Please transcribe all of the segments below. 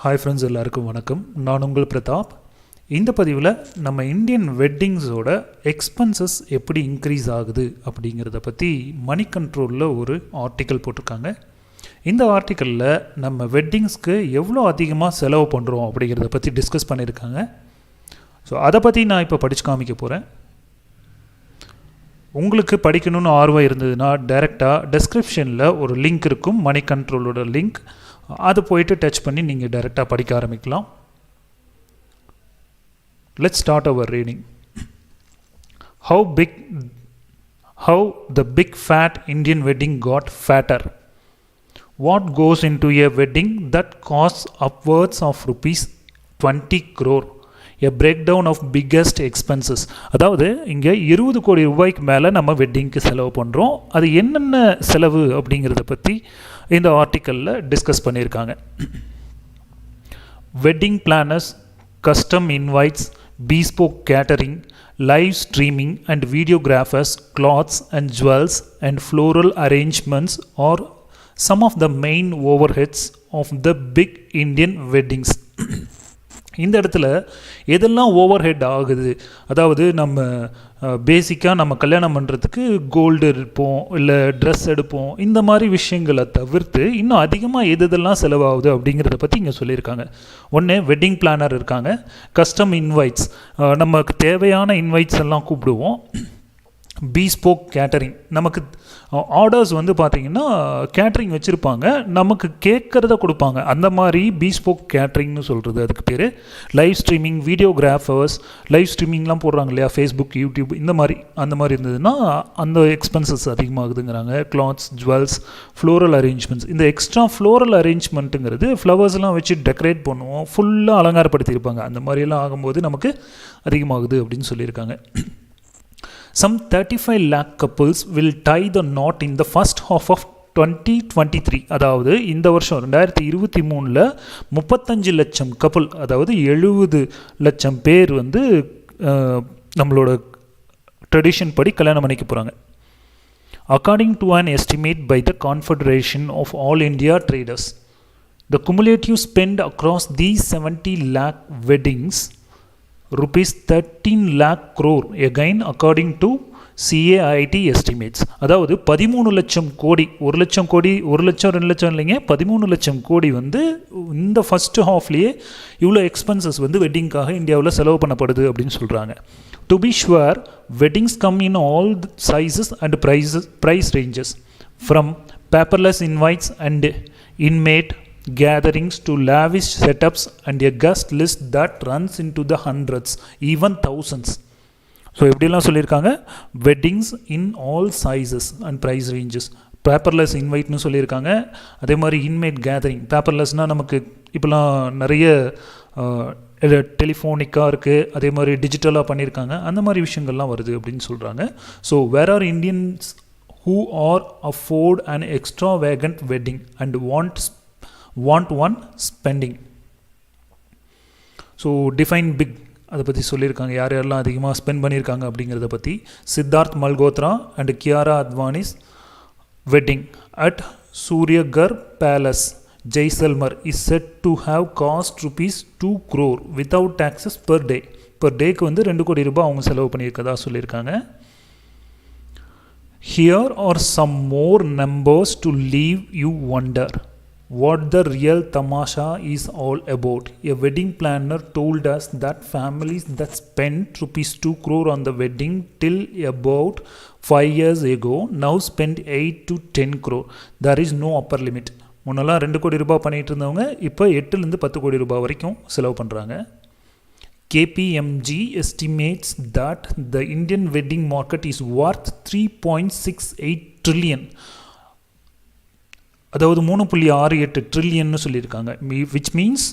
Hi friends, எல்லாருக்கும் வணக்கம். நான் உங்கள் பிரதாப். இந்த பதிவில் நம்ம இந்தியன் வெட்டிங்ஸோட எக்ஸ்பென்சஸ் எப்படி இன்க்ரீஸ் ஆகுது அப்படிங்கிறத பற்றி மணி கண்ட்ரோலில் ஒரு ஆர்டிக்கல் போட்டிருக்காங்க. இந்த ஆர்டிக்கலில் நம்ம வெட்டிங்ஸ்க்கு எவ்வளோ அதிகமாக செலவு பண்ணுறோம் அப்படிங்கிறத பற்றி டிஸ்கஸ் பண்ணியிருக்காங்க. ஸோ அதை பற்றி நான் இப்போ படித்து காமிக்க போகிறேன். உங்களுக்கு படிக்கணும்னு ஆர்வம் இருந்ததுன்னா டைரெக்டாக டெஸ்கிரிப்ஷனில் ஒரு லிங்க் இருக்கும், மணி கண்ட்ரோலோட லிங்க். அது போயிட்டு டச் பண்ணி நீங்கள் டைரெக்டாக படிக்க ஆரம்பிக்கலாம். Let's start our reading. How the big fat Indian wedding got fatter. What goes into a wedding that costs upwards of rupees 20 crore? A breakdown of biggest expenses. அதாவது இங்கே 20 கோடி ரூபாய்க்கு மேலே நம்ம வெட்டிங்க்கு செலவு பண்ணுறோம். அது என்னென்ன செலவு அப்படிங்கிறத பற்றி இந்த ஆர்டிக்கலில் டிஸ்கஸ் பண்ணியிருக்காங்க. Wedding planners, custom invites, bespoke catering, live streaming and videographers, cloths and jewels and floral arrangements are some of the main overheads of the big Indian weddings. இந்த இடத்துல எதெல்லாம் ஓவர் ஹெட் ஆகுது, அதாவது நம்ம பேசிக்காக நம்ம கல்யாணம் பண்ணுறதுக்கு கோல்டு எடுப்போம், இல்லை ட்ரெஸ் எடுப்போம், இந்த மாதிரி விஷயங்களை தவிர்த்து இன்னும் அதிகமாக எதெல்லாம் செலவாகுது அப்படிங்கிறத பற்றி இங்கே சொல்லியிருக்காங்க. ஒன்று வெட்டிங் பிளானர் இருக்காங்க, கஸ்டம் இன்வைட்ஸ், நமக்கு தேவையான இன்வைட்ஸ் எல்லாம் கூப்பிடுவோம். பீஸ்போக் கேட்டரிங், நமக்கு ஆர்டர்ஸ் வந்து பார்த்திங்கன்னா கேட்ரிங் வச்சுருப்பாங்க, நமக்கு கேட்குறத கொடுப்பாங்க, அந்த மாதிரி பீஸ்போக் கேட்ரிங்னு சொல்கிறது அதுக்கு பேர். லைவ் ஸ்ட்ரீமிங், வீடியோகிராஃபர்ஸ், லைவ் ஸ்ட்ரீமிங்லாம் போடுறாங்க இல்லையா, ஃபேஸ்புக், யூடியூப், இந்த மாதிரி அந்த மாதிரி இருந்ததுன்னா அந்த எக்ஸ்பென்சஸ் அதிகமாகுதுங்கிறாங்க. Clothes, jewels, floral arrangements. இந்த எக்ஸ்ட்ரா ஃப்ளோரல் அரேஞ்ச்மெண்ட்டுங்கிறது ஃப்ளவர்ஸ்லாம் வச்சு டெக்கரேட் பண்ணுவோம், ஃபுல்லாக அலங்காரப்படுத்தியிருப்பாங்க, அந்த மாதிரியெல்லாம் ஆகும்போது நமக்கு அதிகமாகுது அப்படின்னு சொல்லியிருக்காங்க. Some 35 lakh couples will tie the knot in the first half of 2023. அதாவது இந்த வருஷம் 2023 35 லட்சம் கப்பல், அதாவது 70 லட்சம் பேர் வந்து நம்மளோட ட்ரெடிஷன் படி கல்யாணம் பண்ணிக்க போகிறாங்க. According to an estimate by the Confederation of All India Traders, the cumulative spend across these 70 lakh weddings rupees 13 lakh crore, again according to CAIT estimates. அதாவது 13 லட்சம் கோடி, 1 லட்சம் கோடி, 1 லட்சம் 2 லட்சம் இல்லைங்க, 13 லட்சம் கோடி வந்து இந்த ஃபஸ்ட்டு ஹாஃப்லேயே இவ்வளோ எக்ஸ்பென்சஸ் வந்து வெட்டிங்காக இந்தியாவில் செலவு பண்ணப்படுது அப்படின்னு சொல்கிறாங்க. To be sure, weddings come in all sizes and price ranges, from paperless invites and intimate gatherings to lavish setups and a guest list that runs into the hundreds, even thousands. So எப்படிலாம் சொல்லியிருக்காங்க, weddings in all sizes and price ranges, paperless இன்வைட்னு சொல்லியிருக்காங்க. அதே மாதிரி inmate gathering, பேப்பர்லெஸ்னால் நமக்கு இப்போலாம் நிறைய டெலிஃபோனிக்காக இருக்குது, அதே மாதிரி டிஜிட்டலாக பண்ணியிருக்காங்க, அந்த மாதிரி விஷயங்கள்லாம் வருது அப்படின்னு சொல்கிறாங்க. So where are Indians who are afford an extravagant wedding and want one spending. So define big, அதை பற்றி சொல்லியிருக்காங்க, யார் யாரெல்லாம் அதிகமாக ஸ்பெண்ட் பண்ணியிருக்காங்க அப்படிங்கிறத பற்றி. Sidharth Malhotra and Kiara Advani's wedding at Suryagarh palace, Jaisalmer is set to have cost rupees 2 crore without taxes per day. per டேக்கு வந்து 2 கோடி ரூபாய் அவங்க செலவு பண்ணியிருக்கதா சொல்லியிருக்காங்க. Here are some more numbers to leave you wonder what the real tamasha is all about. A wedding planner told us that families that spent rupees 2 crore on the wedding till about 5 years ago now spend 8 to 10 crore. There is no upper limit. முன்னெல்லாம் 2 கோடி ரூபாய் பண்ணிட்டு இருந்தவங்க இப்போ 8லேருந்து 10 கோடி ரூபாய் வரைக்கும் செலவு பண்ணுறாங்க. KPMG estimates that the Indian wedding market is worth 3.68 trillion. அதாவது 3.68 ட்ரில்லியன்னு சொல்லியிருக்காங்க. விச் மீன்ஸ்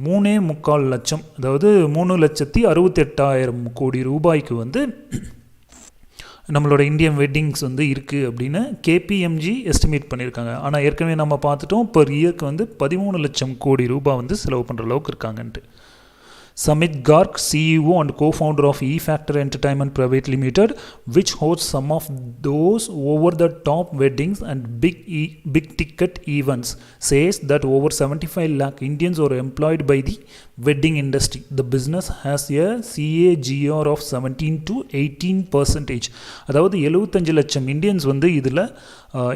3.25 லட்சம், அதாவது 3,68,000 கோடி ரூபாய்க்கு வந்து நம்மளோட இந்தியன் வெட்டிங்ஸ் வந்து இருக்குது அப்படின்னு கேபிஎம்ஜி எஸ்டிமேட் பண்ணியிருக்காங்க. ஆனால் ஏற்கனவே நம்ம பார்த்துட்டோம், பெர் இயருக்கு வந்து 13 லட்சம் கோடி ரூபாய் வந்து செலவு பண்ணுற அளவுக்கு இருக்காங்கன்ட்டு. Samit Garg, CEO and co-founder of E Factor Entertainment Pvt Limited, which hosts some of those over-the-top weddings and big-ticket events, says that over 75 lakh Indians are employed by the wedding industry. The business has a CAGR of 17 to 18%. அதாவது 75 லட்சம் Indians வந்து இதில்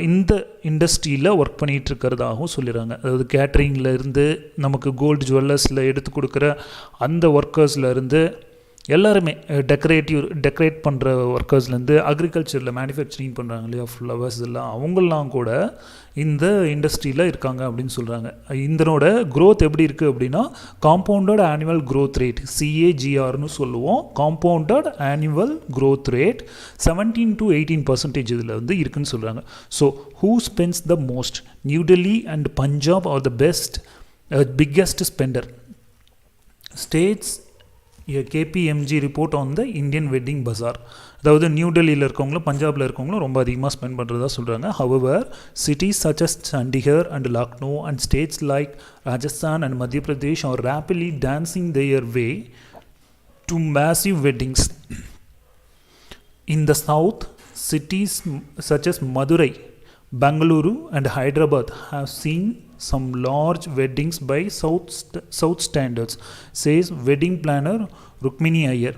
இந்த இண்டஸ்ட்ரியில் work பண்ணிகிட்டு இருக்கிறதாகவும் சொல்லிடுறாங்க. அதாவது கேட்ரிங்கில் இருந்து நமக்கு கோல்டு ஜுவல்லர்ஸில் எடுத்து கொடுக்குற அந்த ஒர்க்கர்ஸில் இருந்து எல்லாருமே டெக்கரேட் பண்ணுற ஒர்க்கர்ஸ்லேருந்து அக்ரிகல்ச்சரில் மேனுஃபேக்சரிங் பண்ணுறாங்க இல்லையா ஃப்ளவர்ஸ் எல்லாம், அவங்களாம் கூட இந்த இண்டஸ்ட்ரியில் இருக்காங்க அப்படின்னு சொல்கிறாங்க. இதனோட க்ரோத் எப்படி இருக்குது அப்படின்னா காம்பவுண்டட் ஆனுவல் க்ரோத் ரேட் CAGRனு சொல்லுவோம். Compounded annual growth rate 17 to 18% இதில் வந்து இருக்குன்னு சொல்கிறாங்க. So who spends the most? New Delhi and Punjab R the biggest spender. States a KPMG report on the Indian wedding bazaar. அதாவது நியூ டெல்லியில் இருக்கவங்களும் பஞ்சாபில் இருக்கவங்களும் ரொம்ப அதிகமாக ஸ்பெண்ட் பண்ணுறதா சொல்கிறாங்க. However cities such as Chandigarh and Lucknow and states like Rajasthan and Madhya Pradesh are rapidly dancing their way to massive weddings. In the south, cities such as Madurai, Bangalore and Hyderabad have seen some large weddings by South standards, says wedding planner Rukmini Iyer.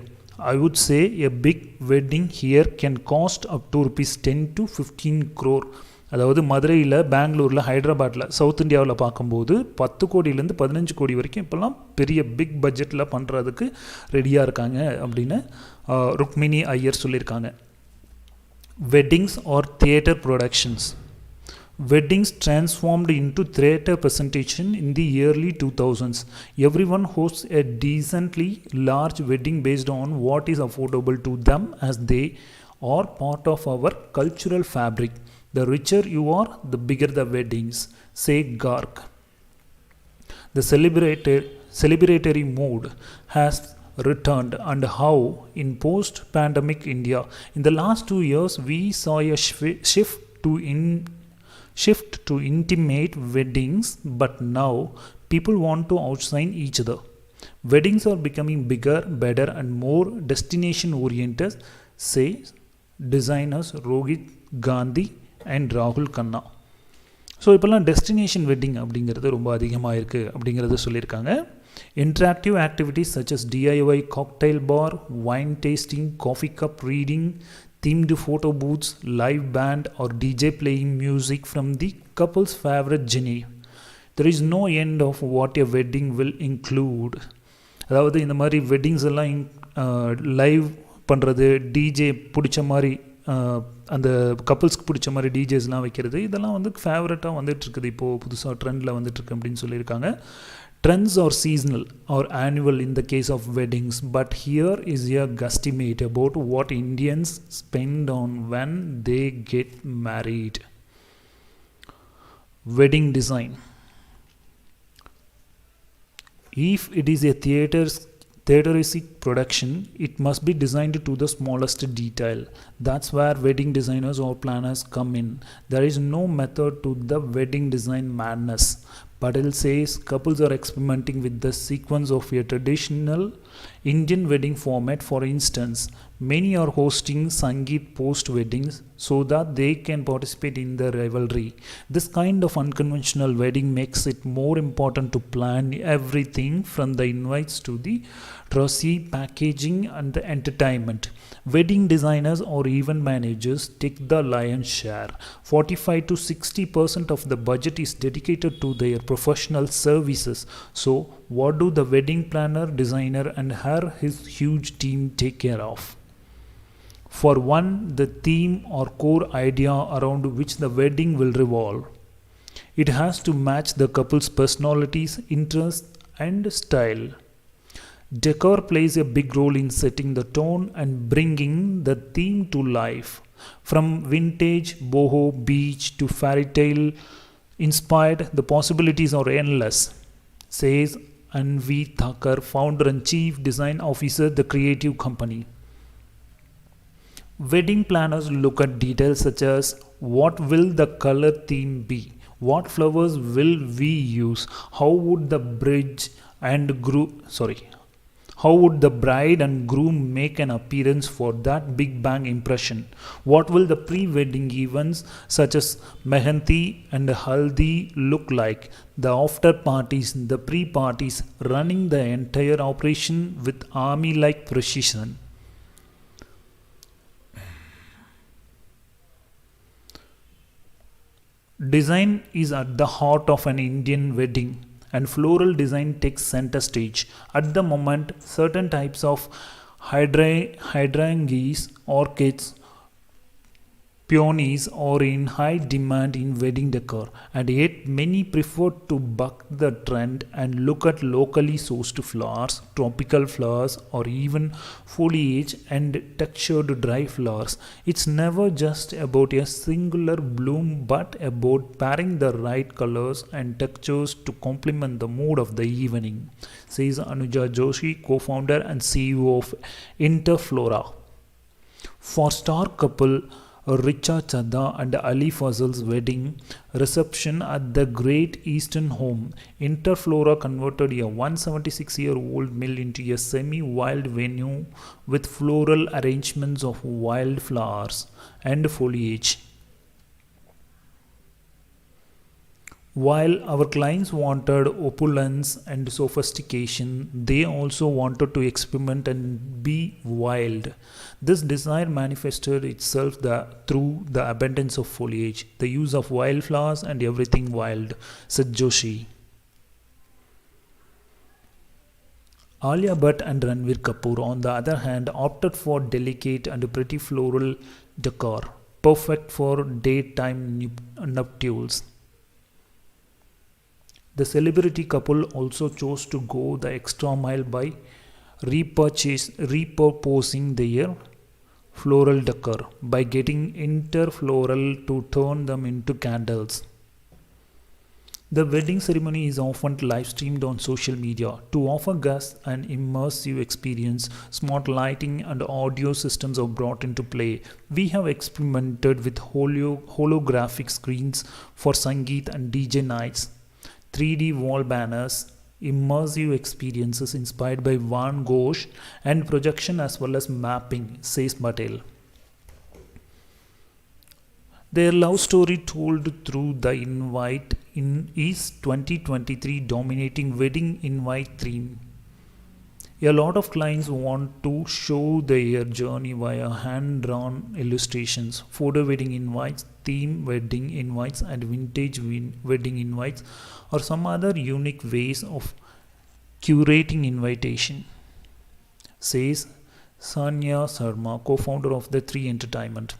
I would say a big wedding here can cost up to rupees 10 to 15 crore. அதாவது மதுரையில், பெங்களூரில், ஹைதராபாத்தில், south இந்தியாவில் பார்க்கும்போது 10 கோடியிலேருந்து 15 கோடி வரைக்கும் இப்போல்லாம் பெரிய பிக் பட்ஜெட்டில் பண்ணுறதுக்கு ரெடியாக இருக்காங்க அப்படின்னு ருக்மினி ஐயர் சொல்லியிருக்காங்க. Weddings or theatre productions. Weddings transformed into theatre presentation in the early 2000s. Everyone hosts a decently large wedding based on what is affordable to them, as they are part of our cultural fabric. The richer you are, the bigger the weddings, say Garg. The celebratory mood has returned, and how in post-pandemic India. In the last 2 years, we saw a shift to intimate weddings, but now people want to outshine each other. Weddings are becoming bigger, better and more destination oriented, say designers Rohit Gandhi and Rahul Khanna. So இப்போல்லாம் destination wedding அப்படிங்கிறது ரொம்ப அதிகமாக இருக்குது அப்படிங்கிறத சொல்லியிருக்காங்க. Interactive activities such as DIY cocktail bar, wine tasting, coffee cup reading, themed photo booths, live band or DJ playing music from the couple's favorite genre. There is no end of what a wedding will include. அதாவது இந்த மாதிரி weddings எல்லாம் live பண்ணுறது, DJ பிடிச்ச மாதிரி அந்த கப்புள்ஸ்க்கு பிடிச்ச மாதிரி டிஜேஸ்லாம் வைக்கிறது, இதெல்லாம் வந்து ஃபேவரட்டாக வந்துட்டுருக்குது, இப்போது புதுசாக ட்ரெண்டில் வந்துட்டுருக்கு அப்படின்னு சொல்லியிருக்காங்க. Trends are seasonal or annual in the case of weddings, but here is a guesstimate about what Indians spend on when they get married. Wedding design. If it is a theatrical production, it must be designed to the smallest detail. That's where wedding designers or planners come in. There is no method to the wedding design madness. Patel says couples are experimenting with the sequence of a traditional Indian wedding format. For instance, many are hosting Sangeet post-weddings so that they can participate in the rivalry. This kind of unconventional wedding makes it more important to plan everything from the invites to the dressy packaging and the entertainment. Wedding designers or event managers take the lion's share. 45 to 60% of the budget is dedicated to their professional services. So, what do the wedding planner, designer and his huge team take care of? For one, the theme or core idea around which the wedding will revolve. It has to match the couple's personalities, interests and style. Decor plays a big role in setting the tone and bringing the theme to life. From vintage, boho, beach to fairy tale inspired, the possibilities are endless, says Anvi Thakur, founder and chief design officer at the creative company. Wedding planners look at details such as what will the color theme be, what flowers will we use, how would the bridge and How would the bride and groom make an appearance for that big bang impression? What will the pre-wedding events such as Mehendi and Haldi look like? The after parties, the pre-parties, running the entire operation with army-like precision. Design is at the heart of an Indian wedding, and floral design takes center stage. At the moment, certain types of hydrangeas, orchids, peonies are in high demand in wedding decor, and yet many prefer to buck the trend and look at locally sourced flowers, tropical flowers, or even foliage and textured dry flowers. It's never just about a singular bloom but about pairing the right colors and textures to complement the mood of the evening, says Anuja Joshi, co founder and CEO of Interflora. For star couple Richa Chadha and Ali Fazl's wedding reception at the Great Eastern Home, Interflora converted a 176-year-old mill into a semi-wild venue with floral arrangements of wildflowers and foliage. While our clients wanted opulence and sophistication, they also wanted to experiment and be wild. This desire manifested itself through the abundance of foliage, the use of wildflowers, and everything wild, said Joshi. Alia Bhatt and Ranveer Kapoor, on the other hand, opted for delicate and pretty floral decor, perfect for daytime nuptials. The celebrity couple also chose to go the extra mile by repurposing their floral decor by getting Interfloral to turn them into candles. The wedding ceremony is often live streamed on social media. To offer guests an immersive experience, smart lighting and audio systems are brought into play. We have experimented with holographic screens for Sangeet and DJ nights, 3D wall banners, immersive experiences inspired by Van Gogh, and projection as well as mapping, says Patel. Their love story told through the invite is 2023 dominating wedding invite theme. A lot of clients want to show their journey via hand-drawn illustrations, photo wedding invites, theme wedding invites, and vintage wedding invites, or some other unique ways of curating invitation, says Sanya Sharma, co-founder of the 3 Entertainment.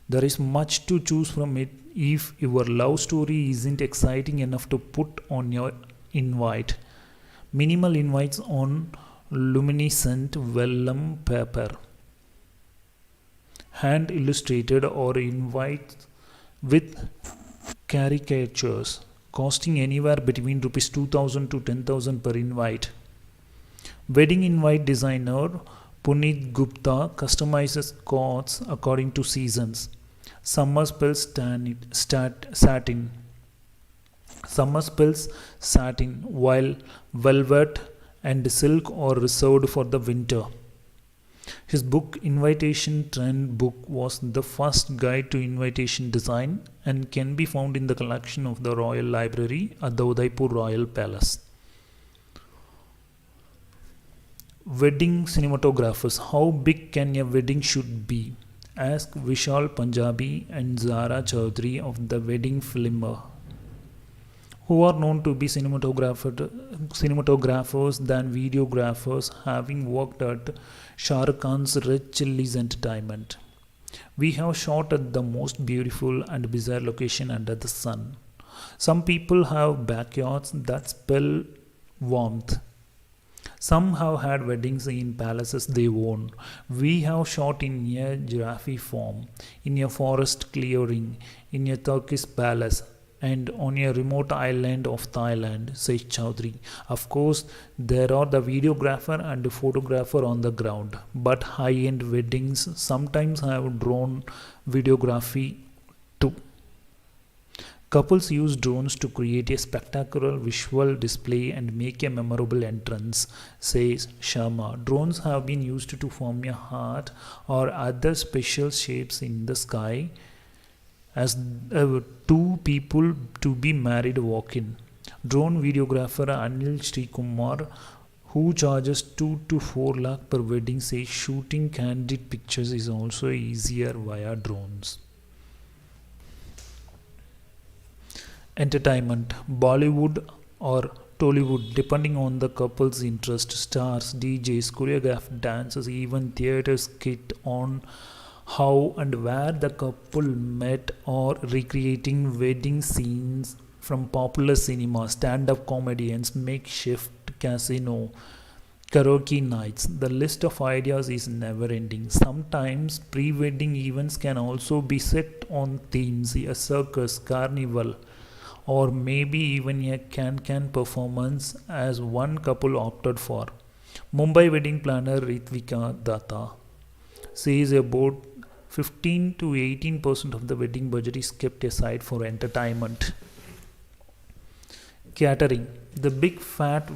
There is much to choose from it if your love story isn't exciting enough to put on your invite. Minimal invites on luminescent vellum paper, hand illustrated, or invites with caricatures costing anywhere between Rs 2,000 to 10,000 per invite. Wedding invite designer Puneet Gupta customizes cards according to seasons. Summer spells satin. Summer spells satin, while velvet and silk are reserved for the winter. His book Invitation Trend Book was the first guide to invitation design and can be found in the collection of the Royal Library at the Udaipur Royal Palace. Wedding cinematographers. How big can a wedding shoot be? Ask Vishal Punjabi and Zara Chaudhary of the Wedding Filmer, who are known to be cinematographers than videographers, having worked at Shah Rukh Khan's Red Chillies Entertainment. We have shot at the most beautiful and bizarre location under the sun. Some people have backyards that spell warmth. Some have had weddings in palaces they own. We have shot in a giraffe farm, in a forest clearing, in a Turkish palace, and on a remote island of Thailand, says Chaudhary. Of course, there are the videographer and photographer on the ground, but high-end weddings sometimes have drone videography too. Couples use drones to create a spectacular visual display and make a memorable entrance, says Sharma. Drones have been used to form a heart or other special shapes in the sky as two people to be married walk in. Drone videographer Anil Srikumar, who charges 2 to 4 lakh per wedding, says shooting candid pictures is also easier via drones. Entertainment, Bollywood or Tollywood, depending on the couple's interest. Stars, DJs, choreographed dances, even theaters skit on how and where the couple met or recreating wedding scenes from popular cinema, stand-up comedians, makeshift casino, karaoke nights. The list of ideas is never ending. Sometimes pre-wedding events can also be set on themes, a circus, carnival, or maybe even a can performance, as one couple opted for. Mumbai wedding planner Ritvika Datta says about 15 to 18% of the wedding budget is kept aside for entertainment. Catering, the big fat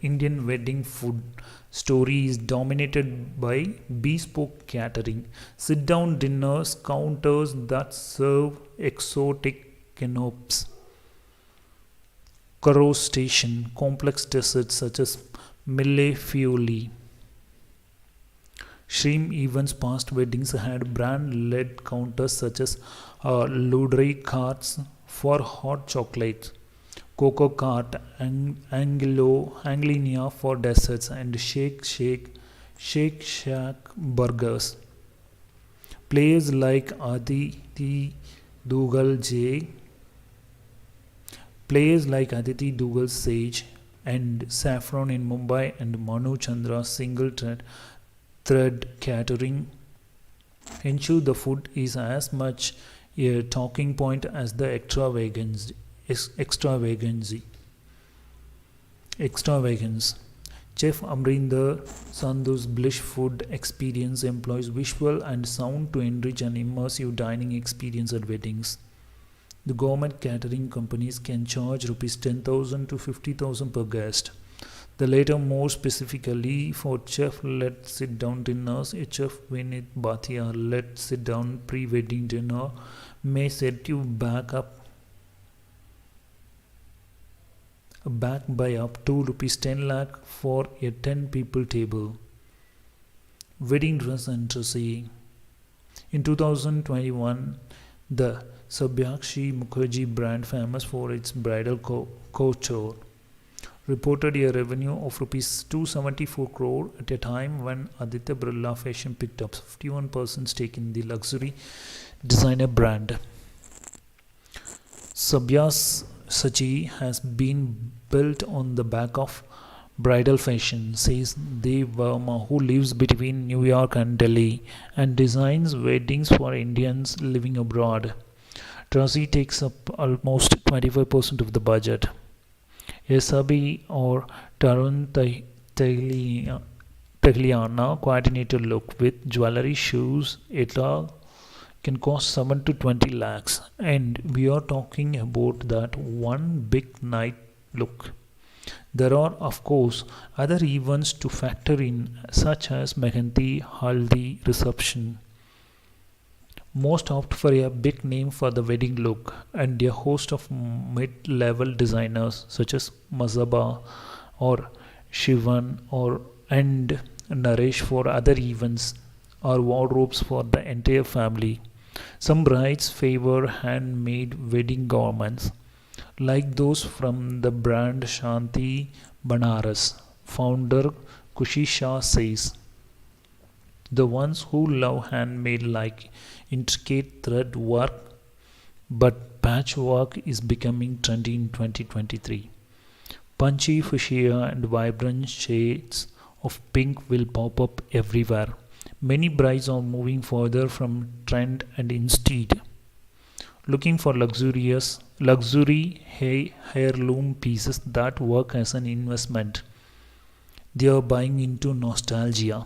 Indian wedding food story is dominated by bespoke catering, sit down dinners, counters that serve exotic canapes, crore station, complex desserts such as mille-feuille. Shrimp events past weddings had brand-led counters such as Ludri carts for hot chocolate, Cocoa Cart, Anglinia for desserts, and Shake Shack burgers. Players like Aditi Dugal Sage and Saffron in Mumbai, and Manu Chandra single thread catering ensure the food is as much a talking point as the extravagance. Chef Amrinder Sandhu's Blish Food Experience employs visual and sound to enrich an immersive dining experience at weddings. The government catering companies can charge Rs 10,000 to 50,000 per guest. The latter more specifically for chef-led sit-down dinners. A chef Vinit Bhatia-led sit-down pre-wedding dinner may set you back by up to Rs 10 lakh for a 10 people table. Wedding dress and dressing. In 2021, the Sabhyakshi Mukherjee brand, famous for its bridal couture, reported a revenue of Rs 274 crore at a time when Aditya Birla Fashion picked up 51% stake in the luxury designer brand. Sabyasachi has been built on the back of bridal fashion, says Dev Verma, who lives between New York and Delhi and designs weddings for Indians living abroad. Trasi takes up almost 25% of the budget. Yasabi or Tarun Tagliana coordinated look with jewelry, shoes, etc. can cost 7 to 20 lakhs, and we are talking about that one big night look. There are, of course, other events to factor in, such as Mehendi, Haldi, reception. Most opt for a big name for the wedding look, and a host of mid-level designers such as Mazaba or Shivan and Naresh for other events or wardrobes for the entire family. Some brides favor handmade wedding garments, like those from the brand Shanti Banaras. Founder Kushi Shah says, the ones who love handmade like intricate thread work, but patchwork is becoming trendy in 2023. Punchy fuchsia and vibrant shades of pink will pop up everywhere. Many brides are moving further from trend and instead looking for luxury heirloom pieces that work as an investment. They are buying into nostalgia.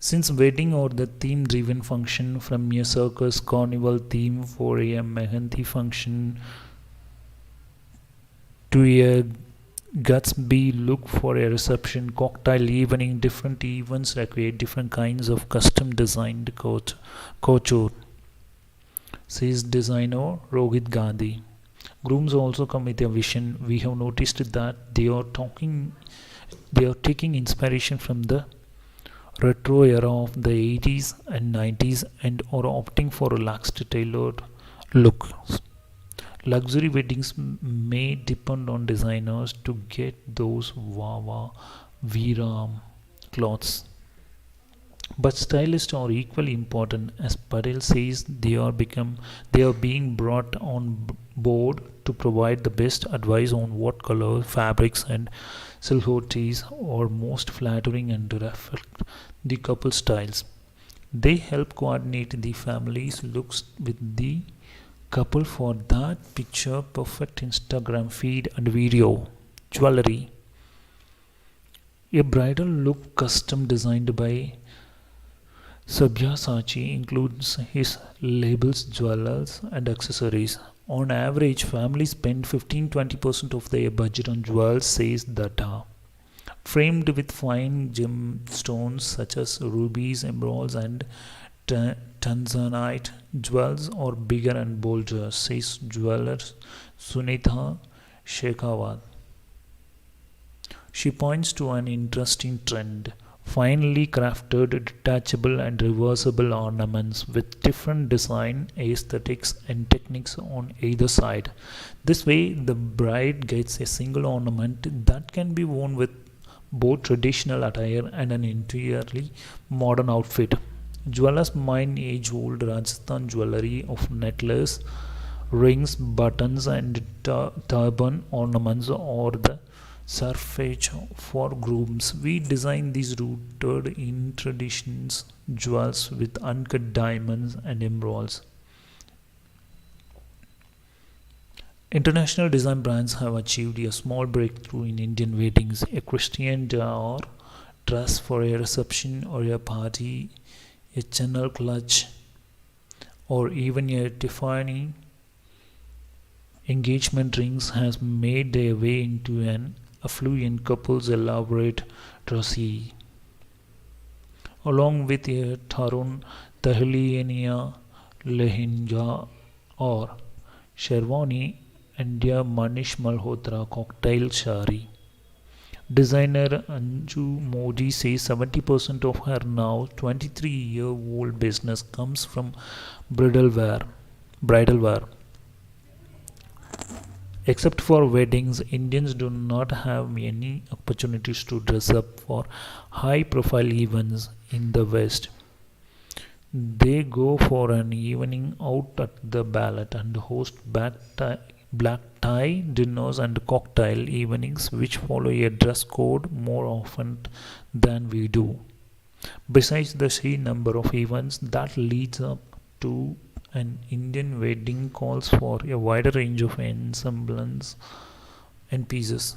Since wedding or the theme driven function, from a circus carnival theme for a mehendi function to a Gatsby look for a reception, cocktail evening, different events require different kinds of custom designed couture, says designer Rohit Gandhi. Grooms also come with a vision. We have noticed that they are taking inspiration from the retro era of the 80s and 90s and are opting for relaxed tailored looks. Luxury weddings may depend on designers to get those Wawa Viram cloths. But stylists are equally important, as Patel says they are being brought on board to provide the best advice on what colors, fabrics, and silhouettes are most flattering and reflect the couple styles. They help coordinate the family's looks with the couple for that picture perfect Instagram feed and video. Jewelry. A bridal look custom designed by Sabyasachi includes his labels, jewelers, and accessories. On average, families spend 15-20% of their budget on jewels, says data. Framed with fine gemstones such as rubies, emeralds, and Tanzanite, jewels are bigger and bolder, says jeweler Sunitha Shekhawat. She points to an interesting trend: finely crafted, detachable, and reversible ornaments with different design aesthetics and techniques on either side. This way, the bride gets a single ornament that can be worn with both traditional attire and an entirely modern outfit. Jewelers mine age-old Rajasthan jewelry of necklace, rings, buttons, and turban ornaments or the surface for grooms. We design these rooted in traditions, jewels with uncut diamonds and emeralds. International design brands have achieved a small breakthrough in Indian weddings. A Christian Dior dress for a reception or a party, a Chanel clutch, or even a Tiffany engagement rings has made their way into an affluent couple's elaborate dressy. Along with a Tarun Tahliania lehenga or Sherwani and a Manish Malhotra cocktail shari. Designer Anju Modi says 70% of her now 23-year-old business comes from bridal wear. Except for weddings, Indians do not have many opportunities to dress up for high-profile events in the West. They go for an evening out at the ballet and host black tie dinners and cocktail evenings which follow a dress code more often than we do. Besides the sheer number of events that leads up to an Indian wedding calls for a wider range of ensembles and pieces.